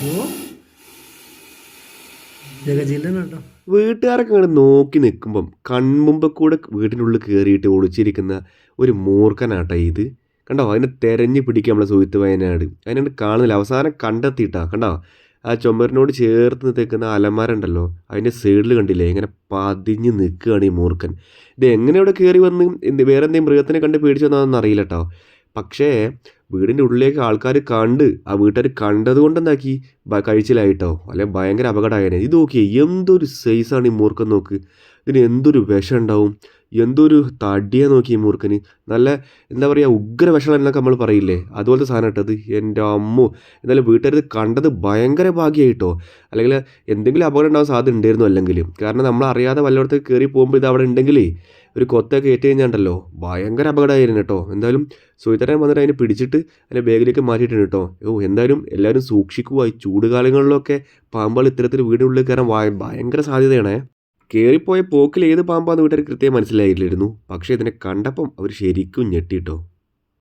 ഓ ജഗജീലൻ കേട്ടോ. വീട്ടുകാരൊക്കെ ഇങ്ങനെ നോക്കി നിൽക്കുമ്പം കൺമുമ്പ് കൂടെ വീട്ടിനുള്ളിൽ കയറിയിട്ട് ഒളിച്ചിരിക്കുന്ന ഒരു മൂർഖനാട്ടാ ഇത്. കണ്ടോ അതിനെ തെരഞ്ഞു പിടിക്കുക നമ്മളെ സുഹൃത്ത് വയനാട്. അതിനെ കാണുന്നില്ല, അവസാനം കണ്ടെത്തിയിട്ടാ. കണ്ടോ ആ ചുമരിനോട് ചേർത്ത് നിൽക്കുന്ന അലമാര ഉണ്ടല്ലോ, അതിൻ്റെ സൈഡിൽ കണ്ടില്ലേ ഇങ്ങനെ പതിഞ്ഞ് നിൽക്കുകയാണ് ഈ മൂർഖൻ. ഇത് എങ്ങനെ ഇവിടെ കയറി വന്ന് വേറെ എന്തെങ്കിലും മൃഗത്തിനെ കണ്ട് പേടിച്ചു വന്നതെന്ന് അറിയില്ല കേട്ടോ. പക്ഷേ വീടിൻ്റെ ഉള്ളിലേക്ക് ആൾക്കാർ കണ്ട് ആ വീട്ടുകാർ കണ്ടത് കൊണ്ട് എന്താക്കി കഴിച്ചിലായിട്ടോ, അല്ലെ ഭയങ്കര അപകടമായേനെ. ഇത് നോക്കിയേ എന്തൊരു സൈസാണ് ഈ മൂർഖൻ നോക്ക്. ഇതിന് എന്തൊരു വിഷം ഉണ്ടാവും, എന്തൊരു തടിയാ നോക്കി ഈ മൂർഖന്. നല്ല എന്താ പറയുക ഉഗ്ര വിഷം എന്നൊക്കെ നമ്മൾ പറയില്ലേ, അതുപോലത്തെ സാധനം ഇട്ടത്. എൻ്റെ അമ്മോ, എന്നാലും വീട്ടുകാർ ഇത് കണ്ടത് ഭയങ്കര ഭാഗ്യമായിട്ടോ. അല്ലെങ്കിൽ എന്തെങ്കിലും അപകടം ഉണ്ടാകാൻ സാധ്യത ഉണ്ടായിരുന്നു. അല്ലെങ്കിൽ കാരണം നമ്മൾ അറിയാതെ വല്ലയിടത്തേക്ക് കയറി പോകുമ്പോൾ ഇത് അവിടെ ഉണ്ടെങ്കിലേ ഒരു കൊത്തൊക്കെ ഏറ്റ് കഴിഞ്ഞാണ്ടല്ലോ ഭയങ്കര അപകടമായിരുന്നു കേട്ടോ. എന്തായാലും സുഹൃത്തരൻ വന്നിട്ട് അതിനെ പിടിച്ചിട്ട് അതിൻ്റെ ബാഗിലേക്ക് മാറ്റിയിട്ടുണ്ട് കേട്ടോ. എന്തായാലും എല്ലാവരും സൂക്ഷിക്കുക. ഈ ചൂട് കാലങ്ങളിലൊക്കെ പാമ്പുകൾ ഇത്തരത്തിൽ വീടിനുള്ളിൽ കയറാൻ ഭയങ്കര സാധ്യതയാണേ. കയറിപ്പോയ പോക്കിൽ ഏത് പാമ്പാന്ന് വീട്ടുകാർ കൃത്യമായി മനസ്സിലായില്ലായിരുന്നു. പക്ഷേ ഇതിനെ കണ്ടപ്പം അവർ ശരിക്കും ഞെട്ടിട്ടോ.